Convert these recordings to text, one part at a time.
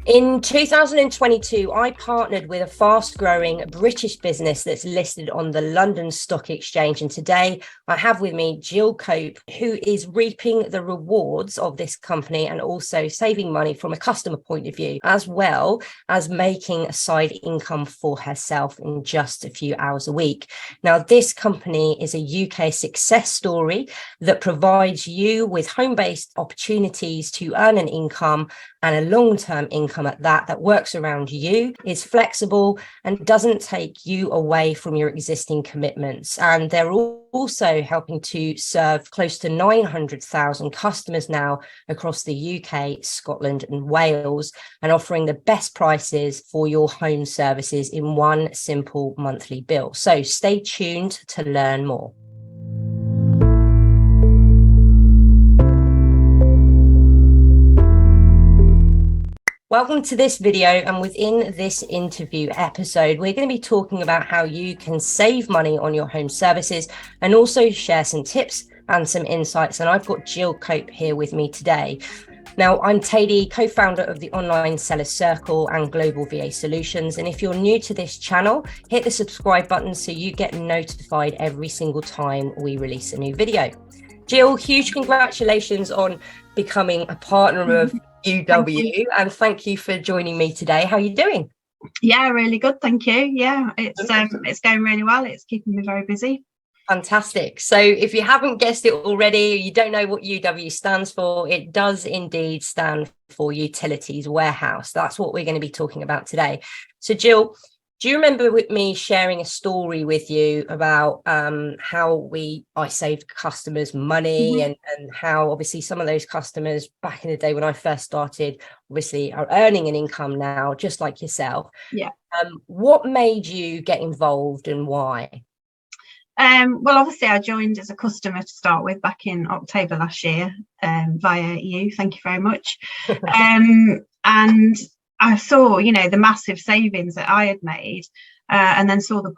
In 2022, I partnered with a fast-growing British business that's listed on the London Stock Exchange. And today I have with me Jill Cope, who is reaping the rewards of this company and also saving money from a customer point of view, as well as making a side income for herself in just a few hours a week. Now, this company is a UK success story that provides you with home-based opportunities to earn an income and a long-term income at that works around you, is flexible and doesn't take you away from your existing commitments. And they're also helping to serve close to 900,000 customers now across the UK, Scotland and Wales, and offering the best prices for your home services in one simple monthly bill. So stay tuned to learn more. Welcome to this video, and within this interview episode, we're going to be talking about how you can save money on your home services and also share some tips and some insights. And I've got Jill Cope here with me today. Now, I'm Tadie, co-founder of the Online Seller Circle and Global VA Solutions. And if you're new to this channel, hit the subscribe button so you get notified every single time we release a new video. Jill, huge congratulations on becoming a partner of UW, and thank you for joining me today. How are you doing? Yeah, really good, thank you. Yeah, it's going really well. It's keeping me very busy. Fantastic. So if you haven't guessed it already, or you don't know what UW stands for, it does indeed stand for Utilities Warehouse. That's what we're going to be talking about today. So Jill, do you remember with me sharing a story with you about how I saved customers money and how obviously some of those customers back in the day when I first started obviously are earning an income now, just like yourself? Yeah. What made you get involved and why? Well, obviously I joined as a customer to start with back in October last year via you. Thank you very much. And I saw, the massive savings that I had made, and then saw the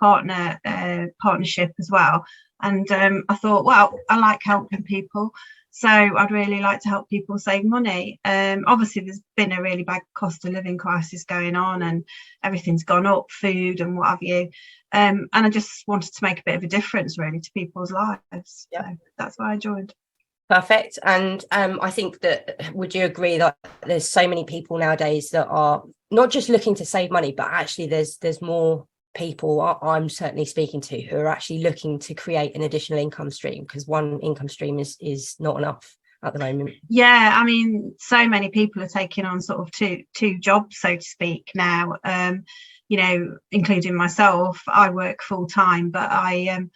partnership as well. And I thought, well, I like helping people, so I'd really like to help people save money. Obviously, there's been a really bad cost of living crisis going on, and everything's gone up, food and what have you. And I just wanted to make a bit of a difference, really, to people's lives. Yeah. So that's why I joined. Perfect. And I think that, would you agree that there's so many people nowadays that are not just looking to save money, but actually there's more people I'm certainly speaking to who are actually looking to create an additional income stream, because one income stream is not enough at the moment. Yeah, I mean, so many people are taking on sort of two jobs, so to speak, now. Including myself. I work full time, but I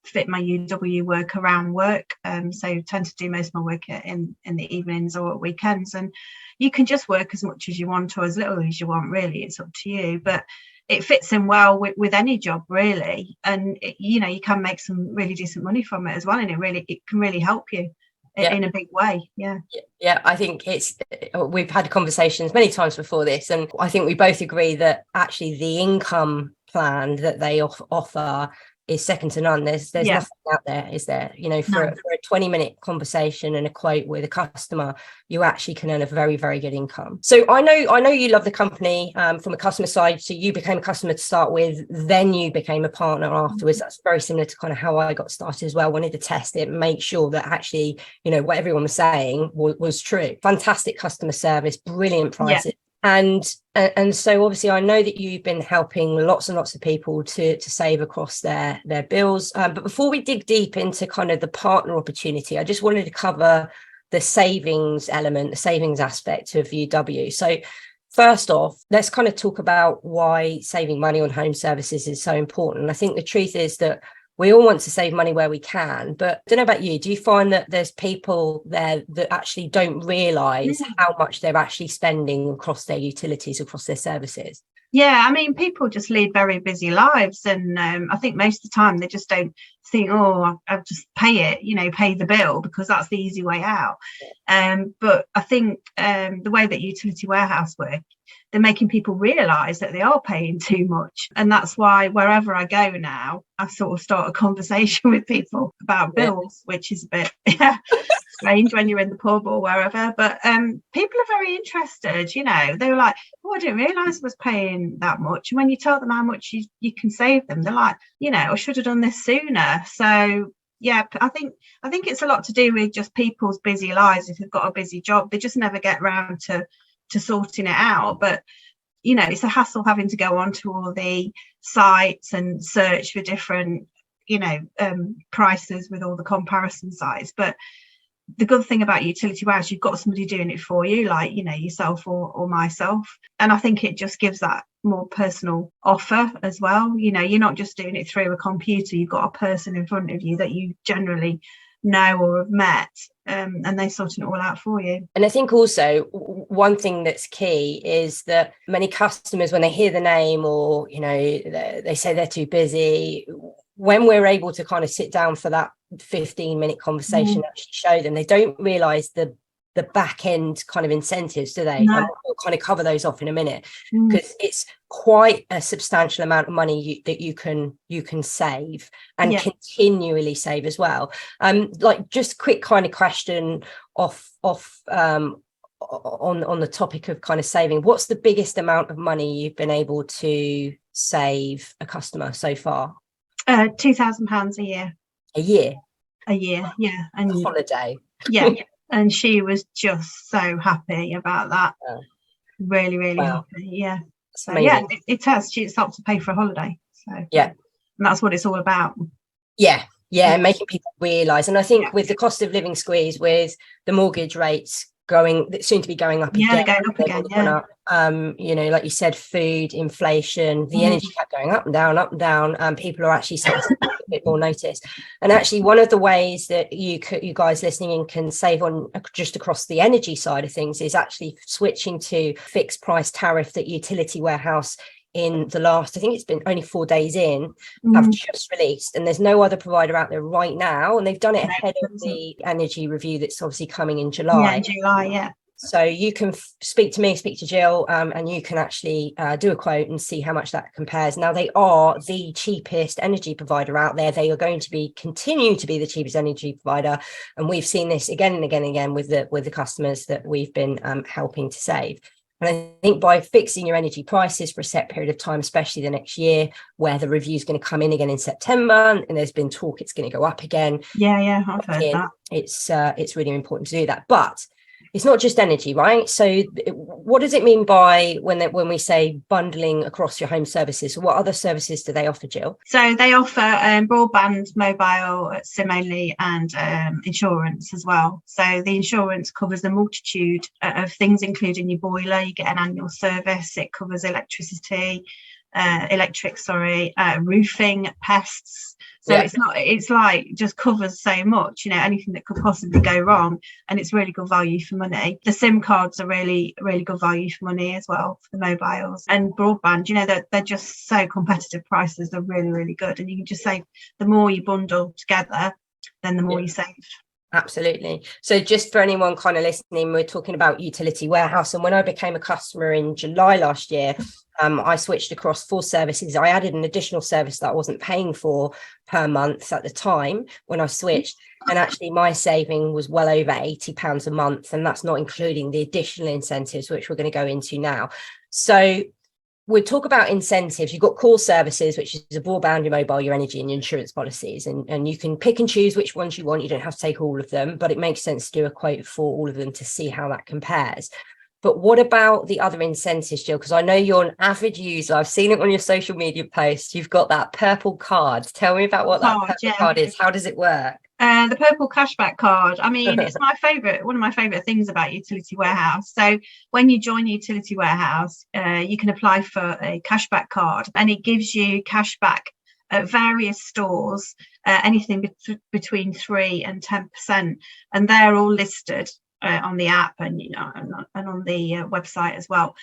fit my UW work around work, so tend to do most of my work in the evenings or at weekends. And you can just work as much as you want or as little as you want, really. It's up to you, but it fits in well with any job, really. And you can make some really decent money from it as well, and it can really help you in a big way. Yeah, I think we've had conversations many times before this, and I think we both agree that actually the income plan that they offer is second to none. There's nothing out there, is there? For a 20-minute conversation and a quote with a customer, you actually can earn a very, very good income. So I know you love the company from a customer side. So you became a customer to start with, then you became a partner afterwards. That's very similar to kind of how I got started as well. I wanted to test it and make sure that actually, what everyone was saying was true. Fantastic customer service, brilliant prices. And so obviously I know that you've been helping lots and lots of people to save across their bills. But before we dig deep into kind of the partner opportunity, I just wanted to cover the savings element, the savings aspect of UW. So first off, let's kind of talk about why saving money on home services is so important. I think the truth is that we all want to save money where we can, but I don't know about you. Do you find that there's people there that actually don't realise how much they're actually spending across their utilities, across their services? Yeah, I mean, people just lead very busy lives, and I think most of the time they just don't think, oh, I'll just pay it, pay the bill, because that's the easy way out. But I think the way that Utility Warehouse work, they're making people realise that they are paying too much. And that's why wherever I go now, I sort of start a conversation with people about bills, which is a bit strange when you're in the pub or wherever, but people are very interested. They were like, oh, I didn't realise I was paying that much. And when you tell them how much you can save them, they're like, I should have done this sooner. So yeah, I think it's a lot to do with just people's busy lives. If they've got a busy job, they just never get around to sorting it out. But it's a hassle having to go onto all the sites and search for different prices with all the comparison sites. But the good thing about UtilityWarehouse, you've got somebody doing it for you, like yourself or myself, and I think it just gives that more personal offer as well. You're not just doing it through a computer, you've got a person in front of you that you generally know or have met, and they're sorting it all out for you. And I think also one thing that's key is that many customers, when they hear the name or they say they're too busy, when we're able to kind of sit down for that 15-minute conversation, actually show them, they don't realize the back end kind of incentives, do they? No. And we'll kind of cover those off in a minute, because it's quite a substantial amount of money that you can save and continually save as well. Like, just quick kind of question off on the topic of kind of saving, what's the biggest amount of money you've been able to save a customer so far? £2,000 a year. A year, yeah. And a holiday. Yeah. And she was just so happy about that. Really, really happy. Yeah. So yeah, it has. It's helped to pay for a holiday. So yeah, and that's what it's all about. Yeah, making people realise. And I think with the cost of living squeeze, with the mortgage rates soon to be going up again. They're going up again. Yeah. Like you said, food, inflation, the energy cap going up and down, and people are actually starting to take a bit more notice. And actually, one of the ways that you guys listening in can save on just across the energy side of things is actually switching to fixed price tariff that UtilityWarehouse, in the last, I think it's been only 4 days in, have just released, and there's no other provider out there right now, and they've done it ahead of the energy review that's obviously coming in July. So you can speak to Jill, and you can actually do a quote and see how much that compares. Now, they are the cheapest energy provider out there. They are going to continue to be the cheapest energy provider, and we've seen this again and again and again with the customers that we've been helping to save. And I think by fixing your energy prices for a set period of time, especially the next year, where the review is going to come in again in September, and there's been talk it's going to go up again. I've heard that. It's really important to do that. But it's not just energy, right? So what does it mean by when we say bundling across your home services? What other services do they offer, Jill? So they offer broadband, mobile, SIM only, and insurance as well. So the insurance covers a multitude of things, including your boiler. You get an annual service. It covers roofing, pests. So it's like just covers so much, anything that could possibly go wrong, and it's really good value for money. The SIM cards are really, really good value for money as well for the mobiles. And broadband, they're just so competitive prices. They're really, really good, and you can just save. The more you bundle together, then the more you save. Absolutely. So just for anyone kind of listening, we're talking about UtilityWarehouse, and when I became a customer in July last year, I switched across 4 services. I added an additional service that I wasn't paying for per month at the time when I switched, and actually my saving was well over £80 a month, and that's not including the additional incentives, which we're going to go into now. So we'll talk about incentives. You've got core services, which is your broadband, your mobile, your energy, and your insurance policies. And you can pick and choose which ones you want. You don't have to take all of them, but it makes sense to do a quote for all of them to see how that compares. But what about the other incentives, Jill? Because I know you're an avid user. I've seen it on your social media posts. You've got that purple card. Tell me about what that purple card is. How does it work? The purple cashback card. I mean, it's one of my favourite things about UtilityWarehouse. So when you join UtilityWarehouse, you can apply for a cashback card, and it gives you cashback at various stores, anything between 3 and 10%, and they're all listed on the app and and on the website as well.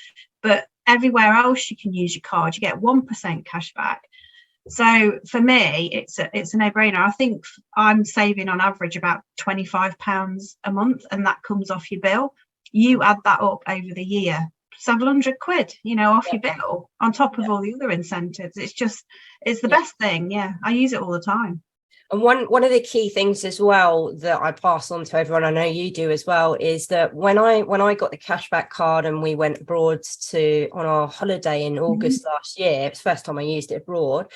But everywhere else you can use your card, you get 1% cashback. So for me, it's a no-brainer. I think I'm saving on average about £25 a month, and that comes off your bill. You add that up over the year, several £700, off your bill, on top of all the other incentives. It's the best thing. I use it all the time. And one of the key things as well that I pass on to everyone, I know you do as well, is that when I got the cashback card and we went abroad on our holiday in August last year, it's the first time I used it abroad,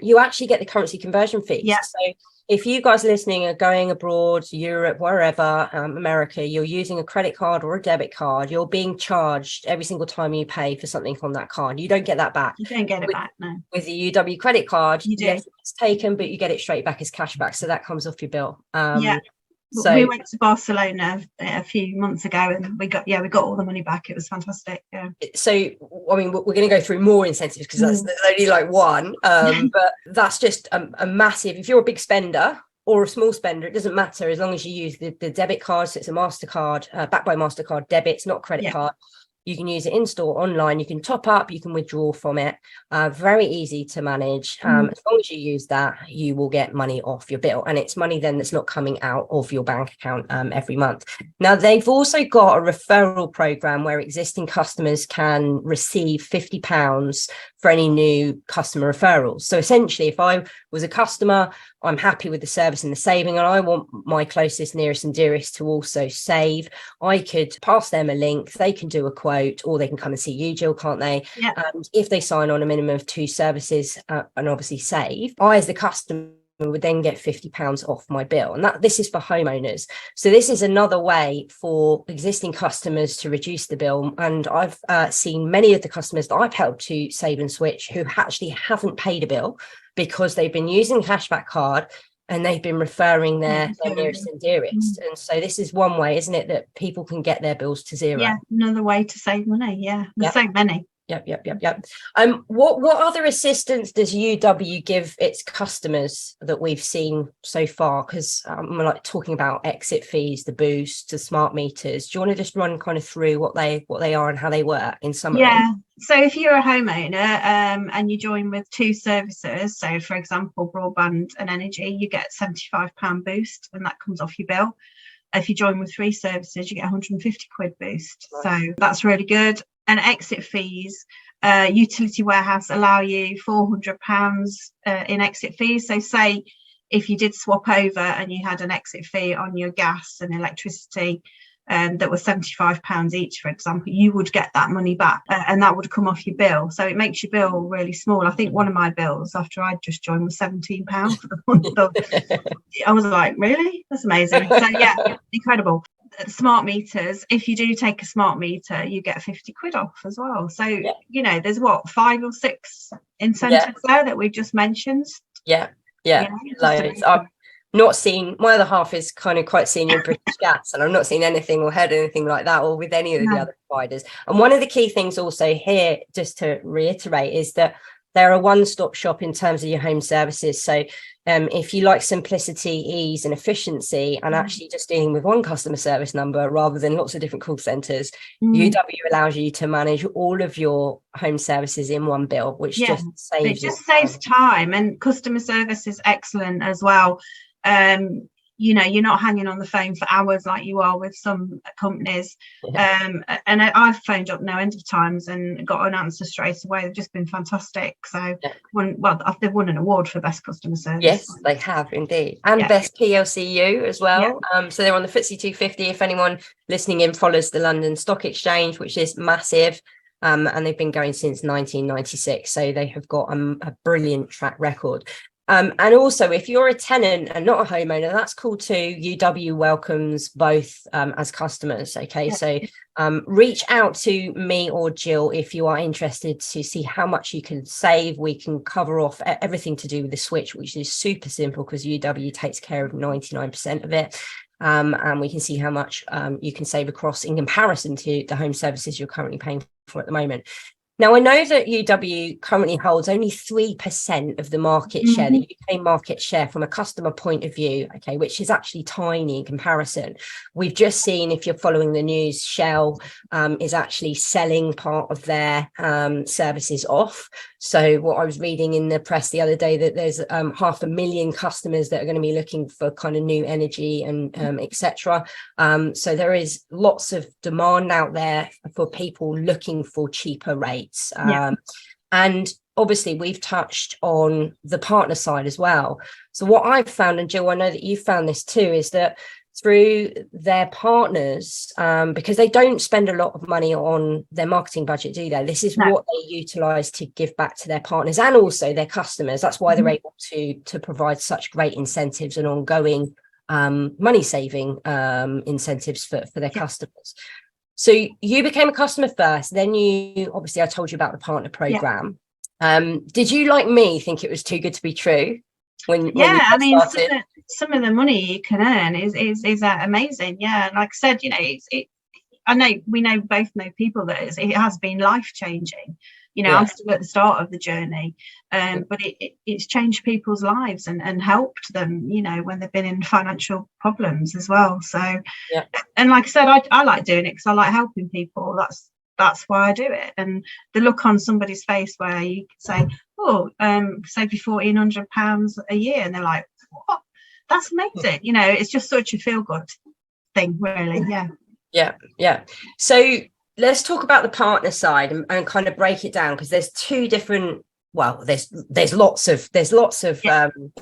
you actually get the currency conversion fees. Yeah. So if you guys listening are going abroad, Europe, wherever, America, you're using a credit card or a debit card, you're being charged every single time you pay for something on that card. You don't get that back. You don't get it back, no. With the UW credit card, you do. Yes, it's taken, but you get it straight back as cashback. So that comes off your bill. Yeah. So we went to Barcelona a few months ago and we got all the money back. It was fantastic. Yeah. So I mean, we're going to go through more incentives because that's only like one, but that's just a massive. If you're a big spender or a small spender, it doesn't matter as long as you use the debit card. So it's a MasterCard, backed by MasterCard debit. It's not credit card. You can use it in store, online. You can top up, you can withdraw from it. Very easy to manage. As long as you use that, you will get money off your bill. And it's money then that's not coming out of your bank account every month. Now, they've also got a referral program where existing customers can receive £50 for any new customer referrals. So essentially, if I was a customer, I'm happy with the service and the saving, and I want my closest, nearest and dearest to also save, I could pass them a link. They can do a quote, or they can come and see you, Jill, can't they? Yeah. And if they sign on a minimum of 2 services and obviously save, I, as the customer, would then get £50 off my bill. And this is for homeowners. So this is another way for existing customers to reduce the bill. And I've seen many of the customers that I've helped to save and switch who actually haven't paid a bill because they've been using the cashback card and they've been referring their nearest and dearest. And so this is one way, isn't it, that people can get their bills to zero? Yeah, another way to save money. Yeah, there's so many. Yep. What other assistance does UW give its customers that we've seen so far? Because we're like talking about exit fees, the boost, the smart meters. Do you want to just run kind of through what they are and how they work in summary? Yeah. So if you're a homeowner and you join with 2 services, so for example, broadband and energy, you get £75 boost, and that comes off your bill. If you join with 3 services, you get £150 boost. Right. So that's really good. And exit fees, UtilityWarehouse allow you £400 in exit fees. So say if you did swap over and you had an exit fee on your gas and electricity that was £75 each, for example, you would get that money back and that would come off your bill. So it makes your bill really small. I think one of my bills after I just joined was £17 for the month. I was like, really? That's amazing. So yeah, incredible. Smart meters, if you do take a smart meter, you get £50 off as well. So you know, there's 5 or 6 incentives there that we've just mentioned. Loads. I've not seen, my other half is kind of quite senior in British Gas, and I've not seen anything or heard anything like that or with any of the other providers. And one of the key things also here, just to reiterate, is that they're a one-stop shop in terms of your home services. So if you like simplicity, ease and efficiency, and actually just dealing with one customer service number rather than lots of different call centres, UW allows you to manage all of your home services in one bill, which just saves time. And customer service is excellent as well. You know, you're not hanging on the phone for hours like you are with some companies. And I've phoned up no end of times and got an answer straight away. They've just been fantastic. So they've won an award for best customer service. Yes, they have indeed. And best PLCU as well. So they're on the FTSE 250 if anyone listening in follows the London Stock Exchange, which is massive. And they've been going since 1996. So they have got a brilliant track record. And also, if you're a tenant and not a homeowner, that's cool too. UW welcomes both as customers. Okay, so reach out to me or Jill if you are interested to see how much you can save. We can cover off everything to do with the switch, which is super simple because UW takes care of 99% of it. And we can see how much you can save across in comparison to the home services you're currently paying for at the moment. Now, I know that UW currently holds only 3% of the market share, the UK market share from a customer point of view, okay, which is actually tiny in comparison. We've just seen, if you're following the news, Shell is actually selling part of their services off. So what I was reading in the press the other day, that there's 500,000 customers that are going to be looking for kind of new energy and etc. So there is lots of demand out there for people looking for cheaper rates. And obviously we've touched on the partner side as well. So what I've found, and Jill, I know that you found this too, is that through their partners, because they don't spend a lot of money on their marketing budget, do they? This is what they utilize to give back to their partners and also their customers. That's why they're able to provide such great incentives and ongoing money saving incentives for their customers. So you became a customer first, then you, obviously I told you about the partner program. Did you, like me, think it was too good to be true? When you I mean, started? some of the money you can earn is amazing. Yeah, like I said, you know, I know we both know people that it has been life changing. You know, I'm still at the start of the journey, but it's changed people's lives and helped them, you know, when they've been in financial problems as well. So, and like I said, I like doing it because I like helping people. That's why I do it. And the look on somebody's face where you can say, oh, save you £1,400 a year, and they're like, what? That's amazing. You know, it's just such a feel good thing, really. Yeah. So let's talk about the partner side and kind of break it down, because there's two different, well, there's lots of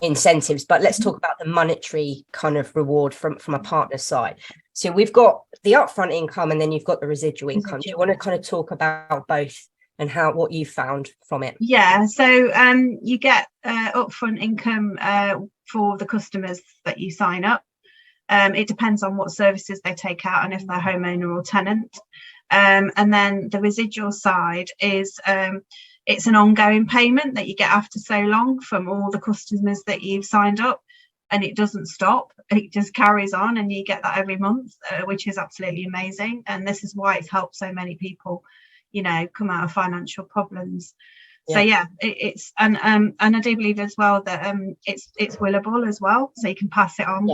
incentives, but let's talk about the monetary kind of reward from a partner side. So we've got the upfront income and then you've got the residual income. Do you want to kind of talk about both and what you found from it? Yeah, so you get upfront income for the customers that you sign up. It depends on what services they take out and if they're homeowner or tenant. And then the residual side is it's an ongoing payment that you get after so long from all the customers that you've signed up, and it doesn't stop. It just carries on, and you get that every month, which is absolutely amazing. And this is why it's helped so many people, you know, come out of financial problems. So it's and I do believe as well that it's willable as well, so you can pass it on.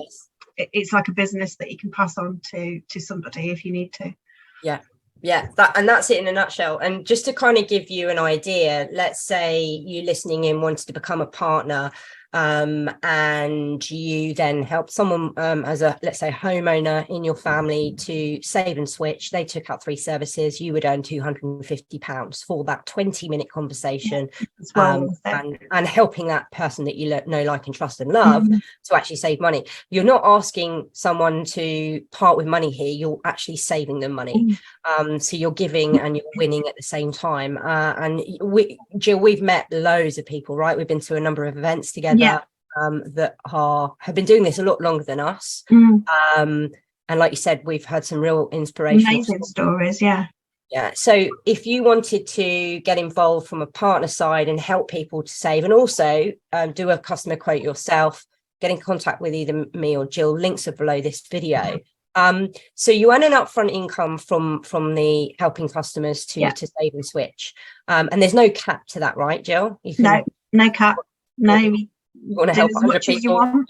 It's like a business that you can pass on to somebody if you need to. That's it in a nutshell. And just to kind of give you an idea, let's say you listening in wanted to become a partner, and you then help someone as a, let's say, homeowner in your family to save and switch. They took out 3 services. You would earn £250 for that 20-minute conversation, and helping that person that you know, like, and trust and love to actually save money. You're not asking someone to part with money here. You're actually saving them money. So you're giving and you're winning at the same time. And Jill, we've met loads of people, right? We've been to a number of events together. That have been doing this a lot longer than us. And like you said, we've had some real inspirational amazing stories. So if you wanted to get involved from a partner side and help people to save, and also do a customer quote yourself, get in contact with either me or Jill. Links are below this video. So you earn an upfront income from the helping customers to save and switch, and there's no cap to that, right, Jill? No cap. No, you want to help as much people. As you want.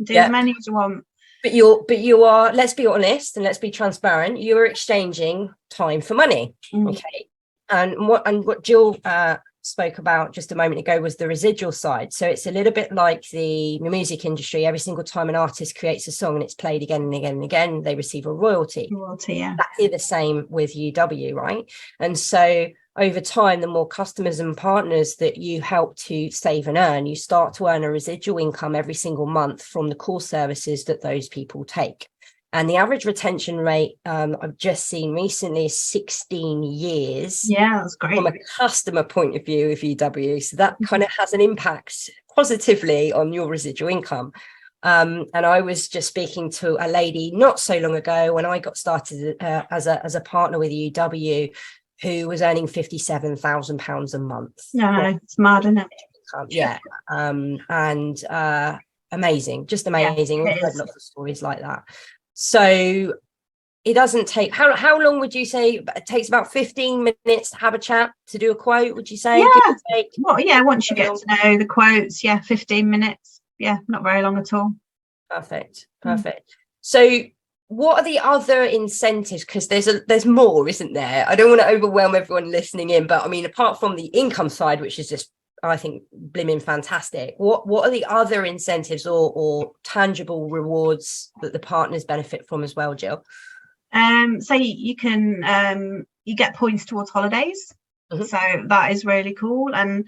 Do as many as you want. But you are, let's be honest and let's be transparent, you're exchanging time for money. Okay. And what Jill spoke about just a moment ago was the residual side. So it's a little bit like the music industry. Every single time an artist creates a song and it's played again and again and again, they receive a royalty. Exactly the same with UW, right? And so over time, the more customers and partners that you help to save and earn, you start to earn a residual income every single month from the core services that those people take. And the average retention rate I've just seen recently is 16 years. Yeah, that's great. From a customer point of view of UW. So that kind of has an impact positively on your residual income. And I was just speaking to a lady not so long ago when I got started as a partner with UW, who was earning £57,000 a month. No, it's mad, isn't it? And amazing, just amazing. We've heard lots of stories like that. So it doesn't take, how long would you say? It takes about 15 minutes to have a chat, to do a quote, would you say? Once you get to know the quotes, 15 minutes. Not very long at all. Perfect. So what are the other incentives? Because there's more, isn't there? I don't want to overwhelm everyone listening in, but I mean, apart from the income side, which is just, I think, blimmin' fantastic, what are the other incentives or tangible rewards that the partners benefit from as well, Jill? So you can you get points towards holidays. So that is really cool. And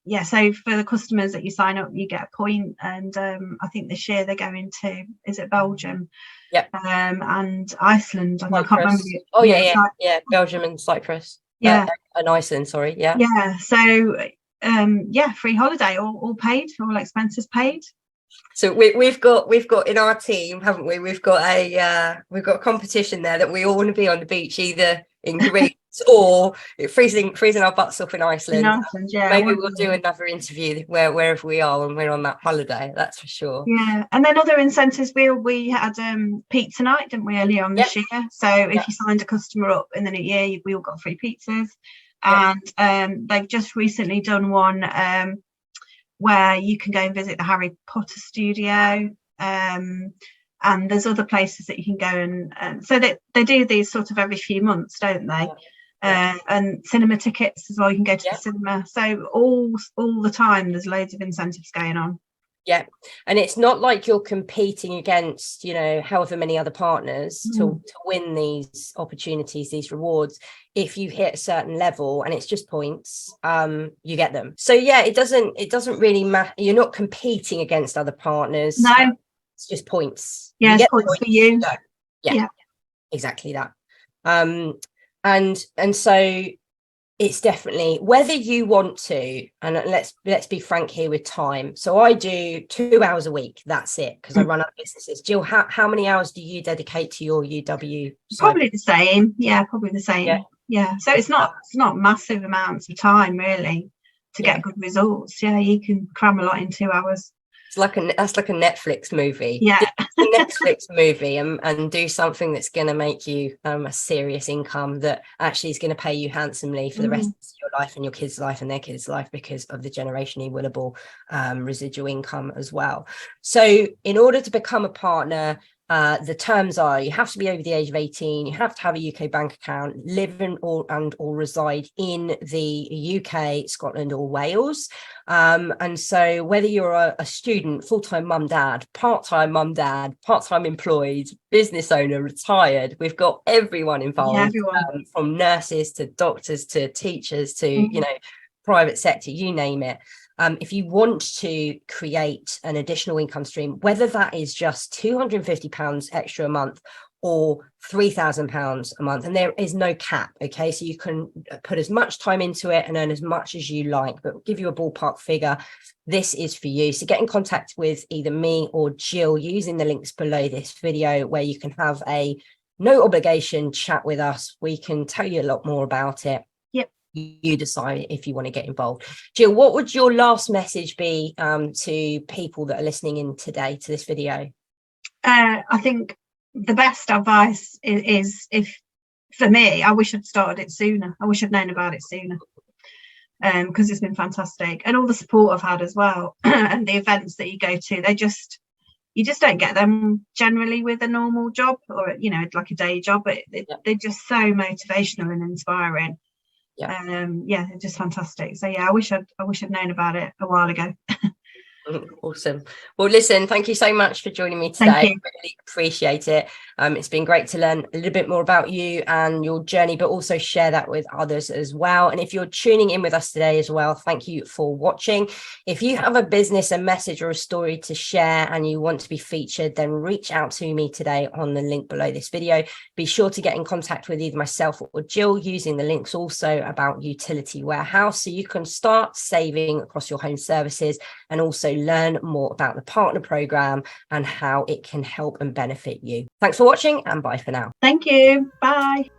yeah, so for the customers that you sign up, you get a point. And I think this year they're going to, is it Belgium? And Iceland. And I can't remember. Oh yeah, Belgium and Cyprus. And Iceland, sorry. Yeah. So yeah, free holiday, all paid, all expenses paid. So we've got in our team, haven't we? We've got a competition there that we all want to be on the beach, either in Greece or freezing our butts off in Iceland. Maybe we'll do another interview wherever we are when we're on that holiday. That's for sure. Yeah, and then other incentives. We had pizza night, didn't we, earlier on this year? So if you signed a customer up in the new year, we all got free pizzas. And they've just recently done one where you can go and visit the Harry Potter studio. And there's other places that you can go and so they do these sort of every few months, don't they? And cinema tickets as well, you can go to the cinema. So all the time there's loads of incentives going on. Yeah, and it's not like you're competing against, however many other partners to win these opportunities, these rewards. If you hit a certain level and it's just points, you get them. So yeah, it doesn't really matter. You're not competing against other partners. No, it's just points. Yeah, it's points for you. Yeah, exactly that. And so it's definitely whether you want to, and let's be frank here with time. So I do 2 hours a week. That's it, because I run other businesses. Jill, how many hours do you dedicate to your UW side? Probably the same. Yeah, probably the same. Yeah. So it's not massive amounts of time really to get good results. Yeah, you can cram a lot in 2 hours. That's like a Netflix movie. Yeah, a Netflix movie and do something that's going to make you a serious income that actually is going to pay you handsomely for the rest of your life and your kids' life and their kids' life because of the generationally willable residual income as well. So in order to become a partner, the terms are you have to be over the age of 18, you have to have a UK bank account, live in or reside in the UK, Scotland or Wales. And so whether you're a student, full-time mum, dad, part-time mum, dad, part-time employed, business owner, retired, we've got everyone involved, from nurses to doctors to teachers to, private sector, you name it. If you want to create an additional income stream, whether that is just £250 extra a month or £3,000 a month, and there is no cap, okay, so you can put as much time into it and earn as much as you like, but give you a ballpark figure. This is for you. So get in contact with either me or Jill using the links below this video, where you can have a no obligation chat with us. We can tell you a lot more about it. You decide if you want to get involved. Jill, what would your last message be to people that are listening in today to this video? I think the best advice is if, for me, I wish I'd started it sooner. I wish I'd known about it sooner, because it's been fantastic, and all the support I've had as well and the events that you go to, you just don't get them generally with a normal job or like a day job, but they're just so motivational and inspiring. They're just fantastic. So I wish I'd known about it a while ago. Awesome. Well, listen, thank you so much for joining me today. I really appreciate it. It's been great to learn a little bit more about you and your journey, but also share that with others as well. And if you're tuning in with us today as well, thank you for watching. If you have a business, a message or a story to share and you want to be featured, then reach out to me today on the link below this video. Be sure to get in contact with either myself or Jill using the links also about UtilityWarehouse, so you can start saving across your home services and also learn more about the partner program and how it can help and benefit you. Thanks for watching, and bye for now. Thank you. Bye.